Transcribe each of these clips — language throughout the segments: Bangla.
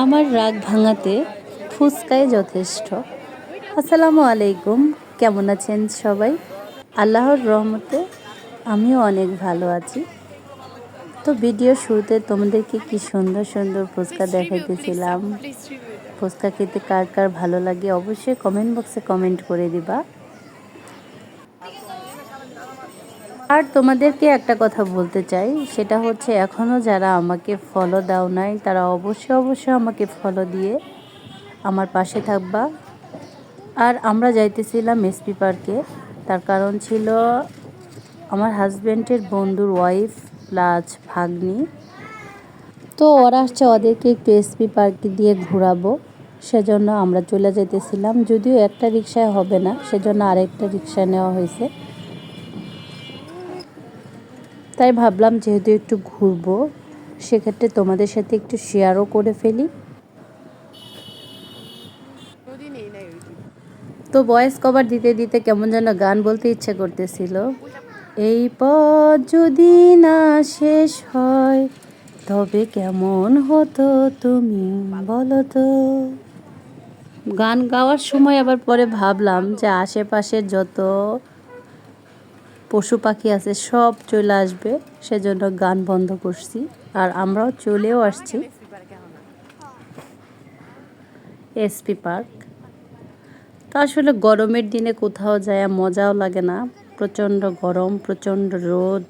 আমার রাগ ভাঙাতে ফুচকাই যথেষ্ট। আসসালামু আলাইকুম, কেমন আছেন সবাই? আল্লাহর রহমতে আমিও অনেক ভালো আছি। তো ভিডিও শুরুতে তোমাদেরকে কি সুন্দর সুন্দর ফুচকা দেখাইতেছিলাম। ফুচকা খেতে কার কার ভালো লাগে অবশ্যই কমেন্ট বক্সে কমেন্ট করে দিবা। আর তোমাদেরকে একটা কথা বলতে চাই, সেটা হচ্ছে এখনও যারা আমাকে ফলো দাও নাই তারা অবশ্যই আমাকে ফলো দিয়ে আমার পাশে থাকবা। আর আমরা যাইতেছিলাম এসপি পার্কে, তার কারণ ছিল আমার হাজব্যান্ডের বন্ধুর ওয়াইফ প্লাস ভাগ্নি। তো ওরা আসছে, ওদেরকে একটু এসপি পার্কে দিয়ে ঘোরাবো, সেজন্য আমরা চলে যেতেছিলাম। যদিও একটা রিক্সায় হবে না, সেজন্য আরেকটা রিক্সা নেওয়া হয়েছে। তাই ভাবলাম যেহেতু একটু ঘুরবো, সেক্ষেত্রে তোমাদের সাথে একটু শেয়ারও করে ফেলি। তো ভয়েস কভার দিতে দিতে কেমন যেন গান বলতে ইচ্ছে করতেছিল। এই পথ যদি না শেষ হয় তবে কেমন হতো তুমি বলো তো। গান গাওয়ার সময় আবার পরে ভাবলাম যে আশেপাশে যত পশু পাখি আছে সব চলে আসবে, সেজন্য গান বন্ধ করছি। আর আমরাও চলেও আসছি এসপি পার্ক। তো আসলে গরমের দিনে কোথাও যায় মজাও লাগে না, প্রচণ্ড গরম, প্রচণ্ড রোদ।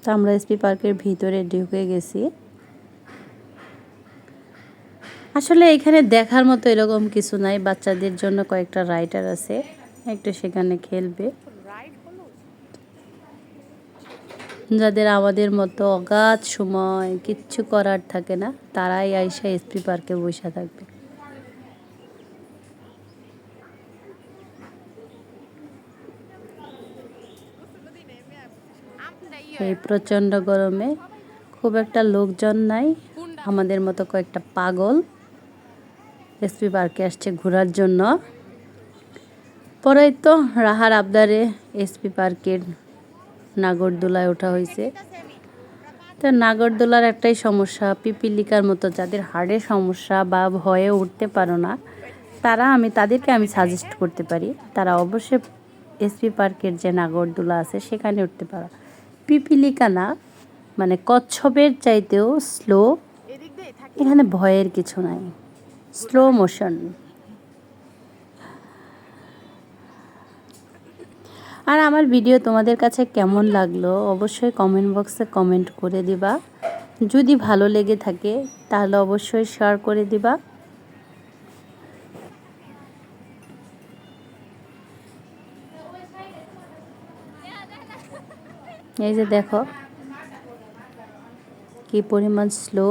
তো আমরা এসপি পার্কের ভিতরে ঢুকে গেছি। আসলে এখানে দেখার মতো এরকম কিছু নাই, বাচ্চাদের জন্য কয়েকটা রাইডার আছে, একটু সেখানে খেলবে। যাদের আমাদের মতো অগাধ সময় কিচ্ছু করার থাকে না, তারাই আইসা এসপি পার্কে বসে থাকবে। এই প্রচণ্ড গরমে খুব একটা লোকজন নাই, আমাদের মতো কয়েকটা পাগল এসপি পার্কে আসছে ঘোরার জন্য। পরে তো রাহার আবদারে এসপি পার্কের নাগরদোলায় ওঠা হয়েছে। তো নাগরদোলার একটাই সমস্যা, পিপিলিকার মতো যাদের হাড়ের সমস্যা বা ভয়ে উঠতে পারো না, তাদেরকে আমি সাজেস্ট করতে পারি তারা অবশ্যই এসপি পার্কের যে নাগরদোলা আছে সেখানে উঠতে পারো। পিপিলিকা না, মানে কচ্ছপের চাইতেও স্লো, এখানে ভয়ের কিছু নাই, স্লো মোশন। আর আমার ভিডিও তোমাদের কাছে কেমন লাগলো অবশ্যই কমেন্ট বক্সে কমেন্ট করে দিবা। যদি ভালো লেগে থাকে তাহলে অবশ্যই শেয়ার করে দিবা। এই যে দেখো কি পরিমাণ স্লো।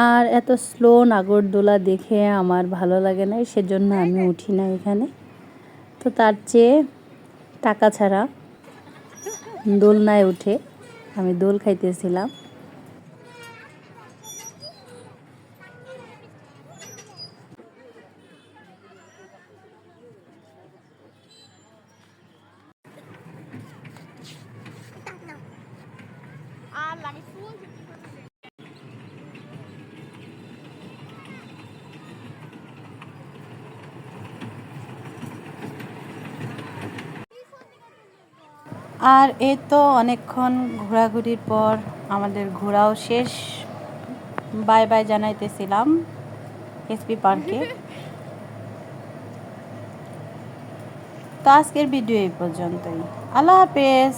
আর এত স্লো নাগরদোলা দেখে আমার ভালো লাগে না, সেজন্য আমি উঠি না এখানে। তো তার চেয়ে টাকা ছাড়া দোলনায় উঠে আমি দোল খাইতেছিলাম। আর এই তো অনেকক্ষণ ঘোরাঘুরির পর আমাদের ঘোরাও শেষ। বাই বাই জানাইতেছিলাম এসপি পার্কে। তো আজকের ভিডিও এই পর্যন্তই। আল্লাহ হাফেজ।